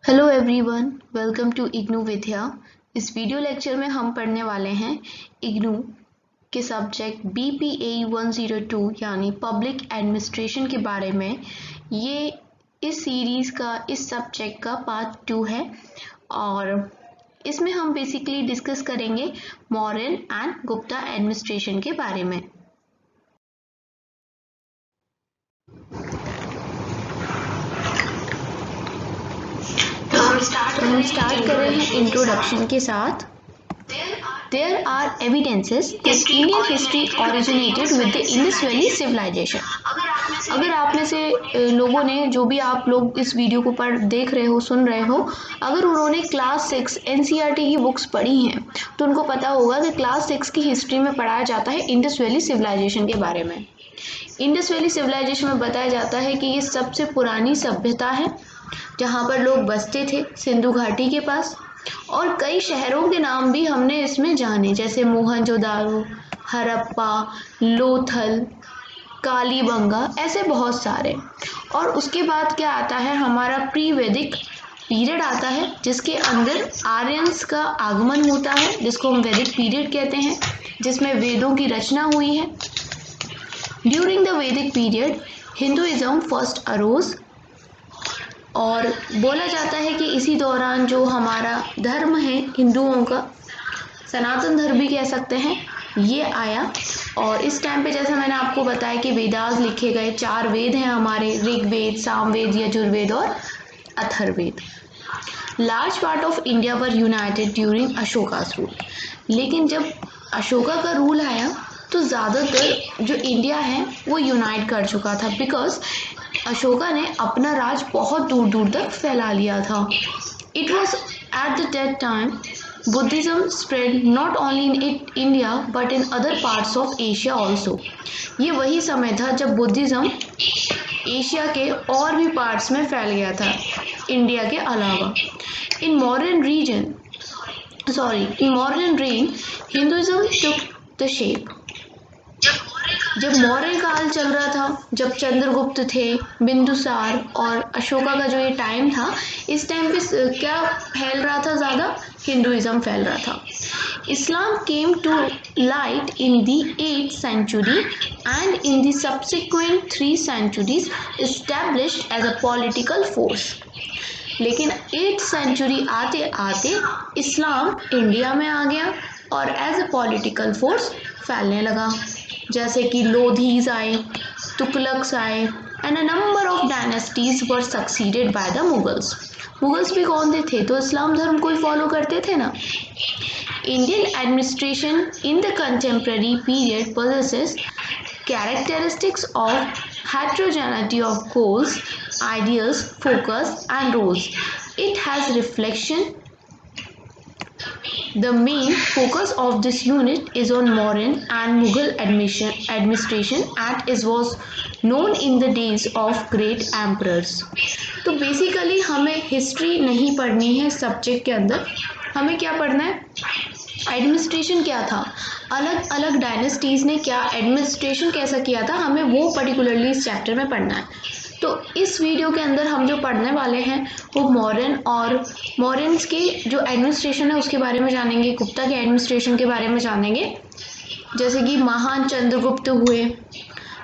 Hello everyone, welcome to IGNOU Vidya. इस video lecture में हम पढ़ने वाले हैं इग्नू के सब्जेक्ट BPAE 102 यानी पब्लिक एडमिनिस्ट्रेशन के बारे में। ये इस सीरीज़ का इस सब्जेक्ट का पार्ट 2 है और इसमें हम बेसिकली डिस्कस करेंगे मौर्यन एंड गुप्ता एडमिनिस्ट्रेशन के बारे में। हम स्टार्ट कर रहे हैं इंट्रोडक्शन के साथ। There are evidences that Indian history originated with the Indus Valley civilization. अगर आप में से लोगों ने, जो भी आप लोग इस वीडियो को देख रहे हो, सुन रहे हो, अगर उन्होंने क्लास 6 NCERT की बुक्स पढ़ी हैं तो उनको पता होगा कि क्लास 6 की हिस्ट्री में पढ़ाया जाता है इंडस वैली सिविलाइजेशन के बारे में। इंडस वैली सिविलाइजेशन में बताया जाता है कि ये सबसे पुरानी सभ्यता है जहाँ पर लोग बसते थे सिंधु घाटी के पास, और कई शहरों के नाम भी हमने इसमें जाने, जैसे मोहनजोदारो, हड़प्पा, लोथल, कालीबंगा, ऐसे बहुत सारे। और उसके बाद क्या आता है, हमारा प्री वैदिक पीरियड आता है जिसके अंदर आर्यंस का आगमन होता है, जिसको हम वैदिक पीरियड कहते हैं, जिसमें वेदों की रचना हुई है। ड्यूरिंग द वैदिक पीरियड हिंदुइज्म फर्स्ट अरोज, और बोला जाता है कि इसी दौरान जो हमारा धर्म है हिंदुओं का, सनातन धर्म भी कह सकते हैं, ये आया। और इस टाइम पे जैसा मैंने आपको बताया कि वेदास लिखे गए, 4 वेद हैं हमारे, ऋग्वेद, सामवेद, यजुर्वेद और Atharvaveda. Large part of India were united during Ashoka's rule. लेकिन जब अशोका का रूल आया तो ज़्यादातर जो इंडिया है वो यूनाइट कर चुका था, बिकॉज अशोका ने अपना राज बहुत दूर दूर तक फैला लिया था। It was at that time Buddhism spread not only in India but in other parts of Asia also. ये वही समय था जब बुद्धिज़्म एशिया के और भी पार्ट्स में फैल गया था, इंडिया के अलावा। In modern rain Hinduism took the shape. जब मौर्य काल चल रहा था, जब चंद्रगुप्त थे, बिंदुसार और अशोका का जो ये टाइम था, इस टाइम पे क्या फैल रहा था, ज़्यादा हिंदुइज्म फैल रहा था। Islam came to light in the 8th century and in the subsequent 3 centuries established as a political force। लेकिन 8th century आते आते इस्लाम इंडिया में आ गया और एज ए पॉलिटिकल फोर्स फैलने लगा, जैसे कि लोधीज आए, तुगलक्स आए, and a number of dynasties were succeeded by the Mughals. Mughals भी कौन थे? तो इस्लाम धर्म को ही फॉलो करते थे ना। Indian administration in the contemporary period possesses characteristics of heterogeneity of goals, ideals, focus and roles. It has reflection. The main focus of this unit is on Mauryan and Mughal administration and it was known in the days of great emperors। तो basically हमें history नहीं पढ़नी है subject के अंदर, हमें क्या पढ़ना है, एडमिनिस्ट्रेशन क्या था, अलग अलग डायनेस्टीज़ ने क्या एडमिनिस्ट्रेशन कैसा किया था, हमें वो पर्टिकुलरली इस चैप्टर में पढ़ना है। तो इस वीडियो के अंदर हम जो पढ़ने वाले हैं वो मौर्यन और मौर्यंस की जो एडमिनिस्ट्रेशन है उसके बारे में जानेंगे, गुप्ता के एडमिनिस्ट्रेशन के बारे में जानेंगे। जैसे कि महान चंद्रगुप्त हुए,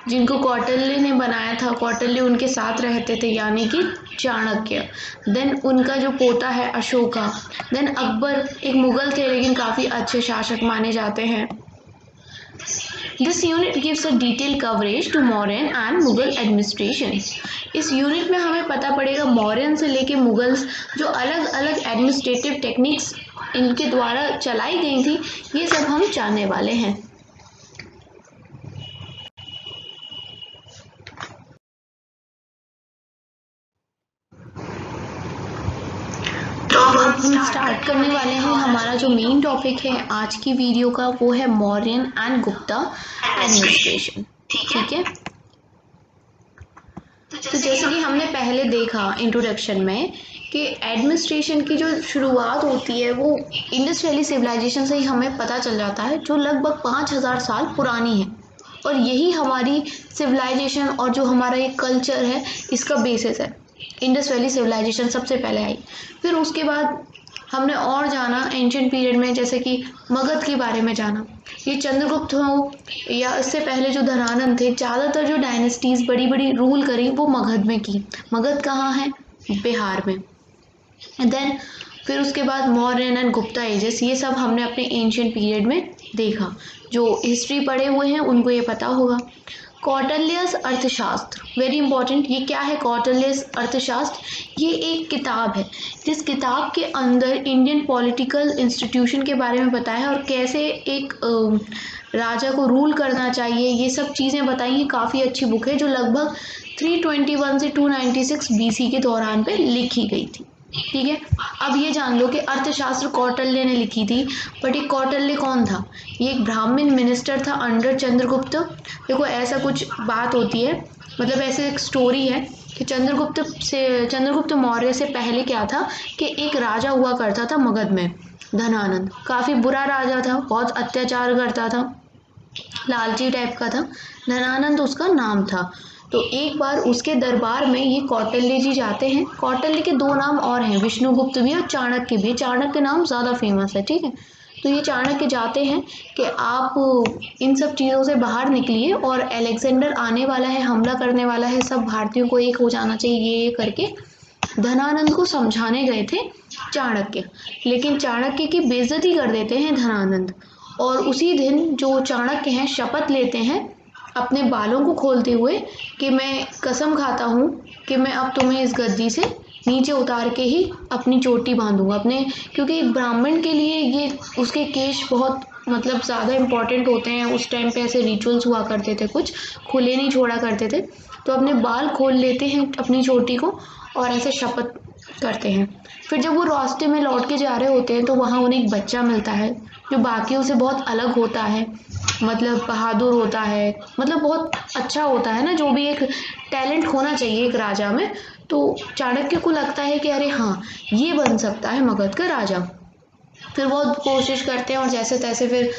जिनको कौटिल्य ने बनाया था, कौटिल्य उनके साथ रहते थे, यानी कि चाणक्य। देन उनका जो पोता है अशोका। देन अकबर, एक मुगल थे लेकिन काफ़ी अच्छे शासक माने जाते हैं। This unit gives a detailed coverage to Mauryan and Mughal administration। इस यूनिट में हमें पता पड़ेगा मौर्यन से लेके मुगल्स जो अलग अलग एडमिनिस्ट्रेटिव टेक्निक्स इनके द्वारा चलाई गई थी, ये सब हम जानने वाले हैं। हम स्टार्ट करने वाले हैं, हमारा जो मेन टॉपिक है आज की वीडियो का वो है मौर्यन एंड गुप्ता एडमिनिस्ट्रेशन। ठीक है, तो जैसे कि हमने पहले देखा इंट्रोडक्शन में कि एडमिनिस्ट्रेशन की जो शुरुआत होती है वो इंडस वैली सिविलाइजेशन से ही हमें पता चल जाता है, जो लगभग 5000 साल पुरानी है, और यही हमारी सिविलाइजेशन और जो हमारा ये कल्चर है इसका बेसिस है। इंडस वैली सिविलाइजेशन सबसे पहले आई। फिर उसके बाद हमने और जाना एंशिएंट पीरियड में, जैसे कि मगध के बारे में जाना। ये चंद्रगुप्त हो या इससे पहले जो धनानंद थे, ज़्यादातर जो डायनेस्टीज़ बड़ी बड़ी रूल करी वो मगध में की। मगध कहाँ है? बिहार में। देन फिर उसके बाद मौर्यन एंड गुप्ता एजेस, ये सब हमने अपने एंशिएंट पीरियड में देखा। जो हिस्ट्री पढ़े हुए हैं उनको ये पता होगा। कौटिल्यस अर्थशास्त्र, वेरी इंपॉर्टेंट। ये क्या है कौटिल्यस अर्थशास्त्र? ये एक किताब है जिस किताब के अंदर इंडियन पॉलिटिकल इंस्टीट्यूशन के बारे में बताया है और कैसे एक राजा को रूल करना चाहिए, ये सब चीज़ें बताई हैं। काफ़ी अच्छी बुक है जो लगभग 321 से 296 BC के दौरान पे लिखी गई थी। ठीक है, अब ये जान लो कि अर्थशास्त्र कौटिल्य ने लिखी थी, बट ये कौटिल्य कौन था? ये एक ब्राह्मण मिनिस्टर था अंडर चंद्रगुप्त। देखो ऐसा कुछ बात होती है, मतलब ऐसे एक स्टोरी है कि चंद्रगुप्त मौर्य से पहले क्या था कि एक राजा हुआ करता था मगध में, धनानंद। काफ़ी बुरा राजा था, बहुत अत्याचार करता था, लालची टाइप का था। धनानंद उसका नाम था। तो एक बार उसके दरबार में ये कौटिल्य जी जाते हैं। कौटिल्य के दो नाम और हैं, विष्णुगुप्त भी और चाणक्य भी। चाणक्य नाम ज़्यादा फेमस है, ठीक है। तो ये चाणक्य जाते हैं कि आप इन सब चीज़ों से बाहर निकलिए और अलेक्जेंडर आने वाला है, हमला करने वाला है, सब भारतीयों को एक हो जाना चाहिए, ये करके धनानंद को समझाने गए थे चाणक्य। लेकिन चाणक्य की बेइज्जती कर देते हैं धनानंद, और उसी दिन जो चाणक्य हैं शपथ लेते हैं अपने बालों को खोलते हुए कि मैं कसम खाता हूँ कि मैं अब तुम्हें इस गद्दी से नीचे उतार के ही अपनी चोटी बांधूंगा अपने, क्योंकि एक ब्राह्मण के लिए ये उसके केश बहुत मतलब ज़्यादा इम्पॉर्टेंट होते हैं। उस टाइम पे ऐसे रिचुअल्स हुआ करते थे, कुछ खुले नहीं छोड़ा करते थे। तो अपने बाल खोल लेते हैं अपनी चोटी को और ऐसे शपथ करते हैं। फिर जब वो रास्ते में लौट के जा रहे होते हैं तो वहाँ उन्हें एक बच्चा मिलता है जो बाकियों से बहुत अलग होता है, मतलब बहादुर होता है, मतलब बहुत अच्छा होता है ना, जो भी एक टैलेंट होना चाहिए एक राजा में। तो चाणक्य को लगता है कि अरे हाँ, ये बन सकता है मगध का राजा। फिर वो कोशिश करते हैं और जैसे तैसे फिर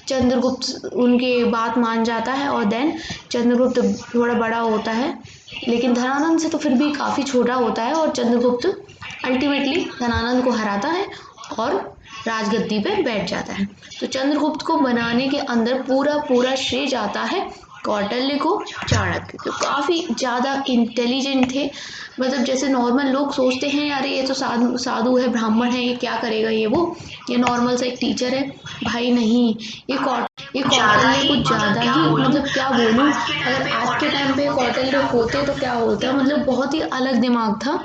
चंद्रगुप्त उनकी बात मान जाता है और देन चंद्रगुप्त थोड़ा बड़ा होता है, लेकिन धनानंद से तो फिर भी काफ़ी छोटा होता है, और चंद्रगुप्त अल्टीमेटली धनानंद को हराता है और राजगद्दी पे बैठ जाता है। तो चंद्रगुप्त को बनाने के अंदर पूरा पूरा श्रेय जाता है कौटिल्य को, चाणक्य। तो काफ़ी ज़्यादा इंटेलिजेंट थे। मतलब जैसे नॉर्मल लोग सोचते हैं यार ये तो साधु साधु है, ब्राह्मण है, ये क्या करेगा, ये नॉर्मल सा एक टीचर है। भाई नहीं, ये कौटिल्य कुछ ज़्यादा ही, मतलब क्या बोलूँ, अगर आज के टाइम पे कौटिल्य होते तो क्या होता, मतलब बहुत ही अलग दिमाग था।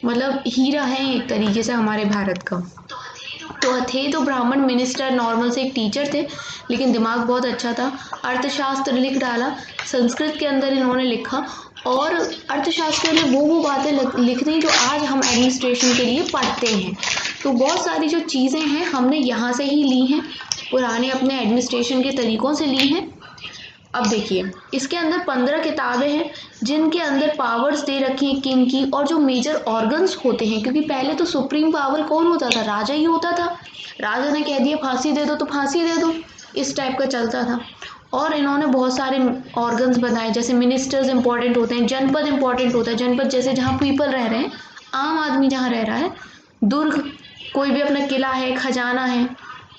मतलब हीरा है एक तरीके से हमारे भारत का। तो थे तो ब्राह्मण मिनिस्टर, नॉर्मल से एक टीचर थे, लेकिन दिमाग बहुत अच्छा था। अर्थशास्त्र लिख डाला, संस्कृत के अंदर इन्होंने लिखा, और अर्थशास्त्र में वो बातें लिख दी जो आज हम एडमिनिस्ट्रेशन के लिए पढ़ते हैं। तो बहुत सारी जो चीज़ें हैं हमने यहाँ से ही ली हैं, पुराने अपने एडमिनिस्ट्रेशन के तरीक़ों से ली हैं। अब देखिए इसके अंदर 15 किताबें हैं जिनके अंदर पावर्स दे रखी हैं किंग की, और जो मेजर ऑर्गन्स होते हैं, क्योंकि पहले तो सुप्रीम पावर कौन होता था? राजा ही होता था। राजा ने कह दिया फांसी दे दो तो फांसी दे दो, इस टाइप का चलता था। और इन्होंने बहुत सारे ऑर्गन्स बनाए, जैसे मिनिस्टर्स इंपॉर्टेंट होते हैं, जनपद इंपॉर्टेंट होता है। जनपद जैसे जहाँ पीपल रह रहे हैं, आम आदमी जहाँ रह रहा है, दुर्ग, कोई भी अपना किला है, खजाना है,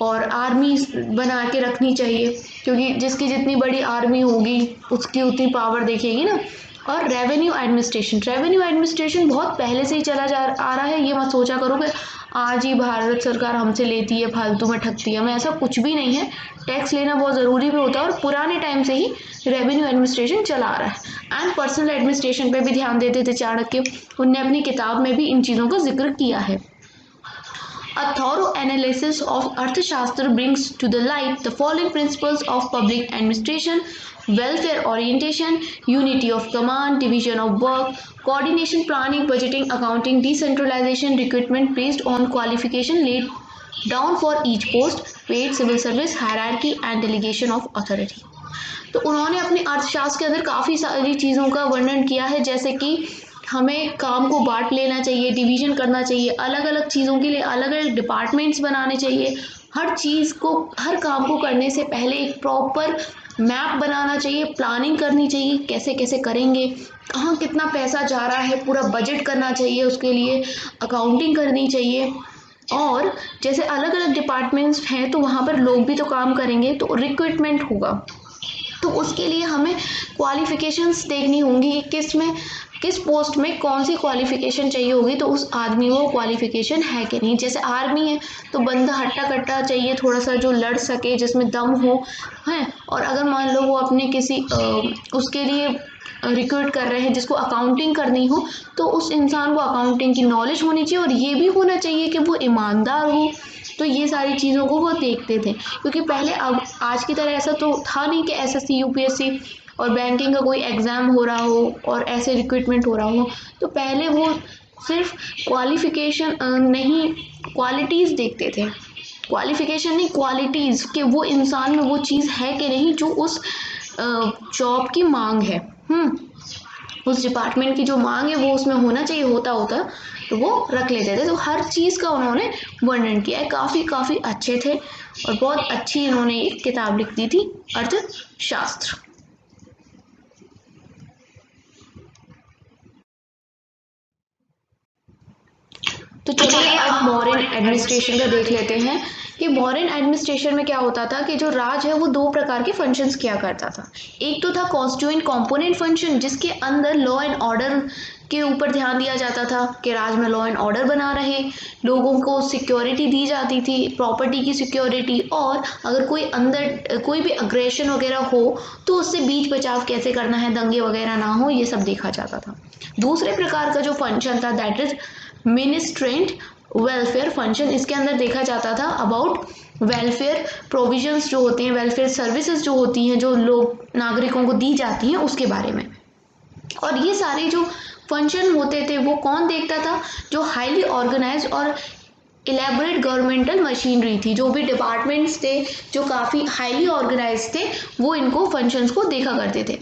और आर्मी बना के रखनी चाहिए, क्योंकि जिसकी जितनी बड़ी आर्मी होगी उसकी उतनी पावर देखेगी ना। और रेवेन्यू एडमिनिस्ट्रेशन बहुत पहले से ही चला जा आ रहा है। ये मत सोचा करो कि आज ही भारत सरकार हमसे लेती है, फालतू में ठगती है हमें, ऐसा कुछ भी नहीं है। टैक्स लेना बहुत ज़रूरी भी होता है, और पुराने टाइम से ही रेवेन्यू एडमिनिस्ट्रेशन चला आ रहा है। एंड पर्सनल एडमिनिस्ट्रेशन पे भी ध्यान देते थे चाणक्य, उनने अपनी किताब में भी इन चीज़ों का जिक्र किया है। A thorough analysis of Arthashastra brings to the light the following principles of public administration: welfare orientation, unity of command, division of work, coordination, planning, budgeting, accounting, decentralization, recruitment based on qualification laid down for each post, paid civil service, hierarchy and delegation of authority। तो उन्होंने अपने अर्थशास्त्र के अंदर काफ़ी सारी चीज़ों का वर्णन किया है, जैसे कि हमें काम को बांट लेना चाहिए, डिवीज़न करना चाहिए, अलग अलग चीज़ों के लिए अलग अलग डिपार्टमेंट्स बनाने चाहिए, हर चीज़ को, हर काम को करने से पहले एक प्रॉपर मैप बनाना चाहिए, प्लानिंग करनी चाहिए, कैसे कैसे करेंगे, कहाँ कितना पैसा जा रहा है पूरा बजट करना चाहिए, उसके लिए अकाउंटिंग करनी चाहिए। और जैसे अलग अलग डिपार्टमेंट्स हैं तो वहाँ पर लोग भी तो काम करेंगे, तो रिक्रूटमेंट होगा, तो उसके लिए हमें क्वालिफिकेशंस देखनी होंगी कि किस में किस पोस्ट में कौन सी क्वालिफिकेशन चाहिए होगी, तो उस आदमी में वो क्वालिफिकेशन है कि नहीं। जैसे आर्मी है तो बंदा हट्टा कट्टा चाहिए थोड़ा सा, जो लड़ सके, जिसमें दम हो, है। और अगर मान लो वो अपने किसी उसके लिए रिक्रूट कर रहे हैं जिसको अकाउंटिंग करनी हो, तो उस इंसान को अकाउंटिंग की नॉलेज होनी चाहिए, और ये भी होना चाहिए कि वो ईमानदार हो। तो ये सारी चीज़ों को वो देखते थे, क्योंकि पहले अब आज की तरह ऐसा तो था नहीं कि एसएससी यूपीएससी और बैंकिंग का कोई एग्ज़ाम हो रहा हो और ऐसे रिक्रूटमेंट हो रहा हो। तो पहले वो सिर्फ क्वालिफिकेशन नहीं, क्वालिटीज़ देखते थे। क्वालिफिकेशन नहीं, क्वालिटीज़, कि वो इंसान में वो चीज़ है कि नहीं जो उस जॉब की मांग है। उस डिपार्टमेंट की जो मांग है वो उसमें होना चाहिए, होता तो वो रख लेते थे। तो हर चीज़ का उन्होंने वर्णन किया है, काफ़ी अच्छे थे, और बहुत अच्छी इन्होंने एक किताब लिख दी थी, अर्थशास्त्र। तो चलिए अब मॉडर्न एडमिनिस्ट्रेशन का देख लेते हैं कि मॉडर्न एडमिनिस्ट्रेशन में क्या होता था कि जो राज है वो दो प्रकार के फंक्शंस किया करता था। एक तो था कॉन्स्टिट्यूएंट कंपोनेंट फंक्शन, जिसके अंदर लॉ एंड ऑर्डर के ऊपर ध्यान दिया जाता था कि राज में लॉ एंड ऑर्डर बना रहे, लोगों को सिक्योरिटी दी जाती थी, प्रॉपर्टी की सिक्योरिटी, और अगर कोई अंदर कोई भी अग्रेशन वगैरह हो तो उससे बीच बचाव कैसे करना है, दंगे वगैरह ना हो, ये सब देखा जाता था। दूसरे प्रकार का जो फंक्शन था दैट इज मिनिस्ट्रेंट वेलफेयर फंक्शन। इसके अंदर देखा जाता था अबाउट वेलफेयर प्रोविजंस जो होते हैं, वेलफेयर सर्विसेज जो होती हैं, जो लोग नागरिकों को दी जाती हैं, उसके बारे में। और ये सारे जो फंक्शन होते थे वो कौन देखता था? जो हाईली ऑर्गेनाइज्ड और इलेबोरेट गवर्नमेंटल मशीनरी थी, जो भी डिपार्टमेंट्स थे जो काफ़ी हाईली ऑर्गेनाइज थे, वो इनको फंक्शंस को देखा करते थे।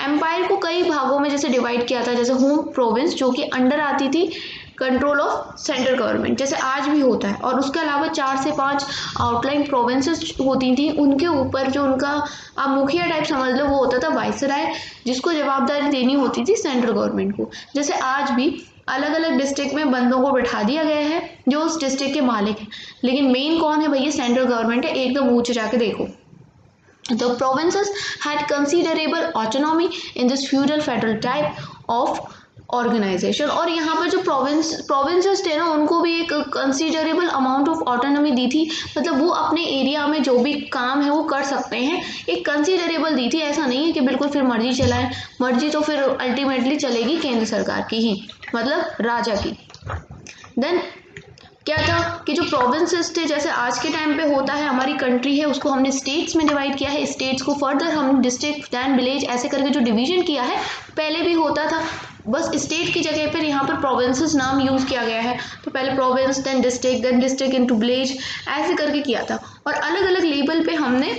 एम्पायर को कई भागों में जैसे डिवाइड किया था, जैसे होम प्रोविंस जो कि अंडर आती थी कंट्रोल ऑफ सेंट्रल गवर्नमेंट, जैसे आज भी होता है, और उसके अलावा 4 से 5 आउटलाइन प्रोविंसेस होती थी, उनके ऊपर जो उनका आप मुखिया टाइप समझ लो वो होता था वाइसराय, जिसको जवाबदारी देनी होती थी सेंट्रल गवर्नमेंट को। जैसे आज भी अलग अलग डिस्ट्रिक्ट में बंदों को बिठा दिया गया है जो उस डिस्ट्रिक्ट के मालिक हैं, लेकिन मेन कौन है भैया? सेंट्रल गवर्नमेंट है। एकदम ऊंचे जाके देखो। The provinces had considerable autonomy in this feudal federal type of organisation. और यहाँ पर जो प्रोविंसेस थे ना, उनको भी एक कंसिडरेबल अमाउंट ऑफ ऑटोनॉमी दी थी, मतलब वो अपने एरिया में जो भी काम है वो कर सकते हैं, एक कंसिडरेबल दी थी। ऐसा नहीं है कि बिल्कुल फिर मर्जी चलाएं, मर्जी तो फिर अल्टीमेटली चलेगी केंद्र सरकार की ही, मतलब राजा की। देन क्या था कि जो प्रोविंसेस थे, जैसे आज के टाइम पे होता है, हमारी कंट्री है उसको हमने स्टेट्स में डिवाइड किया है, स्टेट्स को फर्दर हमने डिस्ट्रिक्ट दैन विलेज ऐसे करके जो डिवीजन किया है, पहले भी होता था, बस स्टेट की जगह पर यहाँ पर प्रोविंसेस नाम यूज़ किया गया है। तो पहले province then district into village ऐसे करके किया था। और अलग अलग लेवल पे हमने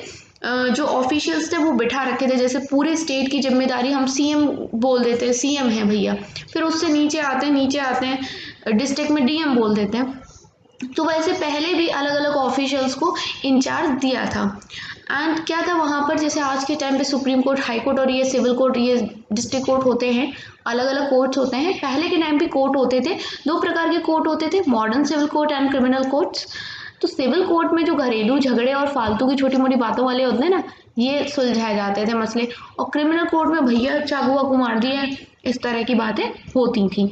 जो ऑफिशियल्स थे वो बिठा रखे थे, जैसे पूरे स्टेट की जिम्मेदारी हम सीएम बोल देते हैं, सीएम है भैया, फिर उससे नीचे आते हैं डिस्ट्रिक्ट में डीएम बोल देते हैं। तो वैसे पहले भी अलग अलग ऑफिशियल्स को इंचार्ज दिया था। एंड क्या था वहाँ पर, जैसे आज के टाइम पे सुप्रीम कोर्ट, हाई कोर्ट और ये सिविल कोर्ट, ये डिस्ट्रिक्ट कोर्ट होते हैं, अलग अलग कोर्ट्स होते हैं। पहले के टाइम पे कोर्ट होते थे, दो प्रकार के कोर्ट होते थे, modern civil court and criminal courts. तो सिविल कोर्ट में जो घरेलू झगड़े और फालतू की छोटी मोटी बातों वाले होते हैं ना, ये सुलझाए जाते थे मसले। और क्रिमिनल कोर्ट में भैया चाकू वाकू मार दिया, इस तरह की बातें होती थी।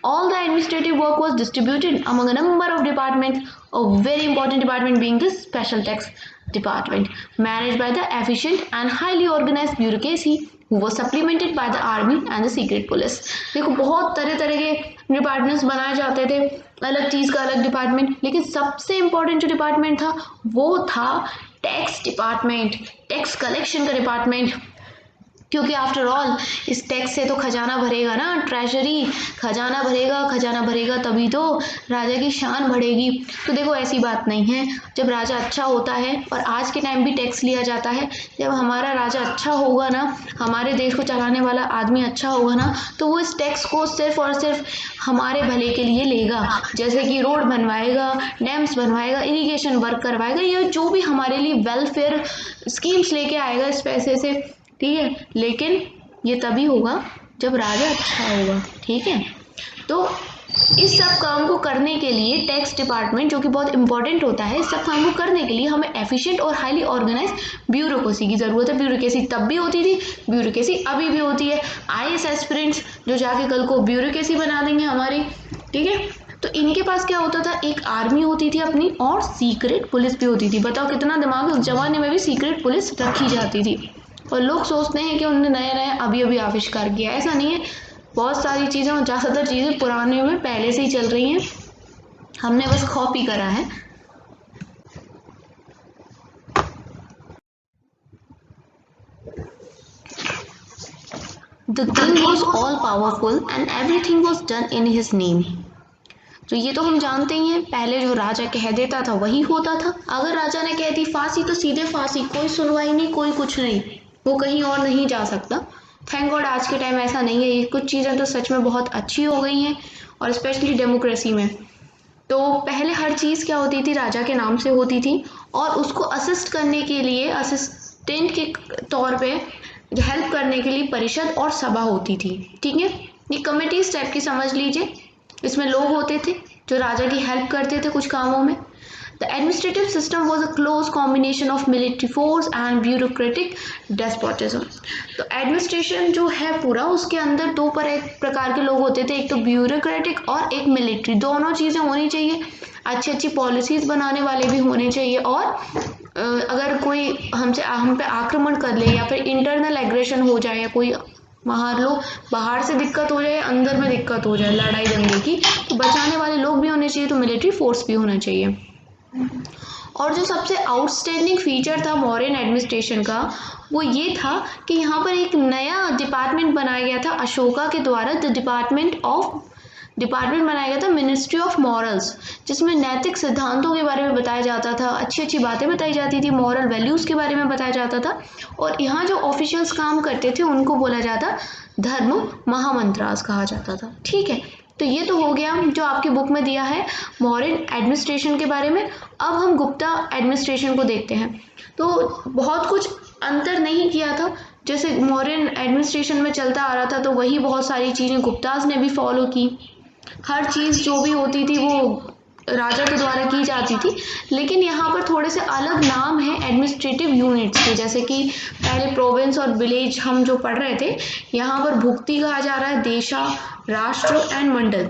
All the administrative work was distributed among a number of departments, a very important department being the special tax department, managed by the efficient and highly organized bureaucracy who was supplemented by the army and the secret police। देखो बहुत तरह तरह के departments बनाए जाते थे, अलग चीज़ का अलग डिपार्टमेंट, लेकिन सबसे इम्पोर्टेंट जो डिपार्टमेंट था वो था टैक्स डिपार्टमेंट, टैक्स कलेक्शन का डिपार्टमेंट। क्योंकि आफ्टर ऑल इस टैक्स से तो खजाना भरेगा ना, ट्रेजरी, खजाना भरेगा तभी तो राजा की शान बढ़ेगी। तो देखो ऐसी बात नहीं है, जब राजा अच्छा होता है, और आज के टाइम भी टैक्स लिया जाता है, जब हमारा राजा अच्छा होगा ना, हमारे देश को चलाने वाला आदमी अच्छा होगा ना, तो वो इस टैक्स को सिर्फ और सिर्फ हमारे भले के लिए लेगा। जैसे कि रोड बनवाएगा, डैम्स बनवाएगा, इरिगेशन वर्क करवाएगा, या जो भी हमारे लिए वेलफेयर स्कीम्स लेके आएगा इस पैसे से, ठीक है। लेकिन ये तभी होगा जब राजा अच्छा होगा, ठीक है। तो इस सब काम को करने के लिए टैक्स डिपार्टमेंट, जो कि बहुत इंपॉर्टेंट होता है, इस सब काम को करने के लिए हमें एफिशिएंट और हाईली ऑर्गेनाइज ब्यूरोक्रेसी की ज़रूरत है। ब्यूरोक्रेसी तब भी होती थी, ब्यूरोक्रेसी अभी भी होती है। आईएएस एस्पिरेंट्स जो जाके कल को ब्यूरोक्रेसी बना देंगे हमारी, ठीक है। तो इनके पास क्या होता था, एक आर्मी होती थी अपनी और सीक्रेट पुलिस भी होती थी। बताओ कितना दिमाग है, उस जमाने में भी सीक्रेट पुलिस रखी जाती थी। और लोग सोचते हैं कि उन्होंने नया नया अभी अभी आविष्कार किया, ऐसा नहीं है। बहुत सारी चीज़ें और ज़्यादातर चीज़ें पुराने में पहले से ही चल रही हैं, हमने बस कॉपी करा है। The king was all powerful and everything was done in his name. तो ये तो हम जानते ही हैं, पहले जो राजा कह देता था वही होता था। अगर राजा ने कह दी फांसी तो सीधे फांसी, कोई सुनवाई नहीं, कोई कुछ नहीं, वो कहीं और नहीं जा सकता। थैंक गॉड आज के टाइम ऐसा नहीं है। ये कुछ चीज़ें तो सच में बहुत अच्छी हो गई हैं, और स्पेशली डेमोक्रेसी में। तो पहले हर चीज़ क्या होती थी, राजा के नाम से होती थी, और उसको असिस्ट करने के लिए, असिस्टेंट के तौर पे हेल्प करने के लिए परिषद और सभा होती थी, ठीक है। ये कमिटीज टाइप की समझ लीजिए। इसमें लोग होते थे जो राजा की हेल्प करते थे कुछ कामों में। The administrative system was a close combination of military force and bureaucratic despotism. तो एडमिनिस्ट्रेशन जो है पूरा, उसके अंदर दो प्रकार के लोग होते थे, एक तो ब्यूरोक्रेटिक और एक मिलिट्री। दोनों चीज़ें होनी चाहिए, अच्छी अच्छी पॉलिसीज़ बनाने वाले भी होने चाहिए, और अगर कोई हम पे आक्रमण कर ले या फिर इंटरनल एग्रेशन हो जाए, या कोई बाहर से दिक्कत हो जाए, अंदर में दिक्कत हो जाए लड़ाई दंगे की, तो बचाने वाले लोग भी होने चाहिए, तो मिलिट्री फोर्स भी होना चाहिए। और जो सबसे आउटस्टैंडिंग फीचर था मौर्यन एडमिनिस्ट्रेशन का, वो ये था कि यहाँ पर एक नया डिपार्टमेंट बनाया गया था अशोका के द्वारा। डिपार्टमेंट बनाया गया था मिनिस्ट्री ऑफ मॉरल्स, जिसमें नैतिक सिद्धांतों के बारे में बताया जाता था, अच्छी अच्छी बातें बताई जाती थी, मॉरल वैल्यूज़ के बारे में बताया जाता था। और यहाँ जो ऑफिशियल्स काम करते थे उनको बोला जाता धर्म महामंत्रास कहा जाता था, ठीक है। तो ये तो हो गया जो आपकी बुक में दिया है मॉडर्न एडमिनिस्ट्रेशन के बारे में। अब हम गुप्ता एडमिनिस्ट्रेशन को देखते हैं। तो बहुत कुछ अंतर नहीं किया था, जैसे मॉडर्न एडमिनिस्ट्रेशन में चलता आ रहा था, तो वही बहुत सारी चीज़ें गुप्ताज ने भी फॉलो की। हर चीज़ जो भी होती थी वो राजा के द्वारा की जाती थी, लेकिन यहाँ पर थोड़े से अलग नाम है एडमिनिस्ट्रेटिव यूनिट्स के। जैसे कि पहले प्रोविंस और विलेज हम जो पढ़ रहे थे, यहाँ पर भुक्ति कहा जा रहा है, देशा, राष्ट्र एंड मंडल।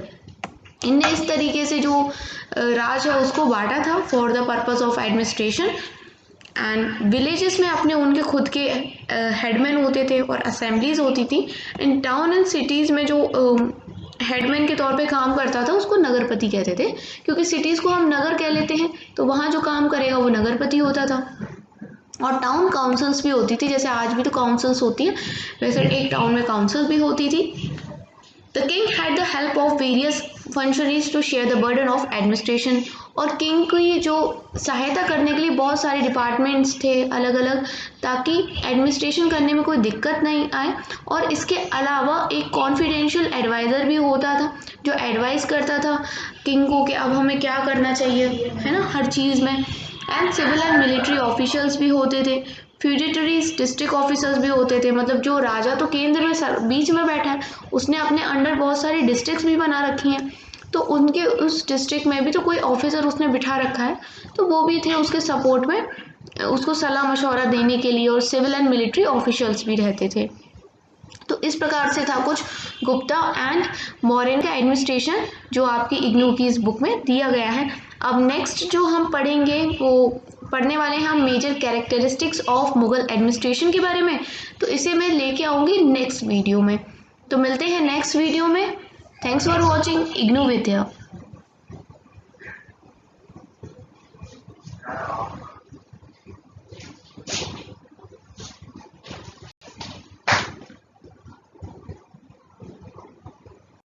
इनने इस तरीके से जो राज है उसको बांटा था for the purpose of administration. And villages में अपने उनके खुद के हेडमैन होते थे और असेंबलीज होती थी। इन टाउन एंड सिटीज़ में जो हेडमैन के तौर पे काम करता था उसको नगरपति कहते थे, क्योंकि सिटीज़ को हम नगर कह लेते हैं, तो वहाँ जो काम करेगा वो नगरपति होता था। और टाउन काउंसिल्स भी होती थी, जैसे आज भी तो काउंसिल्स होती है, वैसे एक टाउन में काउंसिल भी होती थी। The king had the help of various functionaries to share the burden of administration. और किंग की जो सहायता करने के लिए बहुत सारे डिपार्टमेंट्स थे अलग अलग, ताकि एडमिनिस्ट्रेशन करने में कोई दिक्कत नहीं आए। और इसके अलावा एक कॉन्फिडेंशियल एडवाइज़र भी होता था जो एडवाइस करता था किंग को कि अब हमें क्या करना चाहिए, है ना, हर चीज़ में। And civil and military officials भी होते थे, फ्यूडिटरीज डिस्ट्रिक्ट ऑफिसर्स भी होते थे। मतलब जो राजा तो केंद्र में बीच में बैठा है, उसने अपने अंडर बहुत सारी डिस्ट्रिक्ट्स भी बना रखी हैं, तो उनके उस डिस्ट्रिक्ट में भी तो कोई ऑफिसर उसने बिठा रखा है, तो वो भी थे उसके सपोर्ट में, उसको सलाह मशवरा देने के लिए। और सिविल एंड मिलिट्री ऑफिशियल्स भी रहते थे। तो इस प्रकार से था कुछ गुप्ता एंड मौर्यन का एडमिनिस्ट्रेशन, जो आपकी इग्नू की इस बुक में दिया गया है। अब नेक्स्ट जो हम पढ़ेंगे वो पढ़ने वाले हैं हम major characteristics of Mughal administration के बारे में। तो इसे मैं लेके आऊँगी नेक्स्ट वीडियो में। तो मिलते हैं नेक्स्ट वीडियो में। Thanks for watching IGNOU Vidya.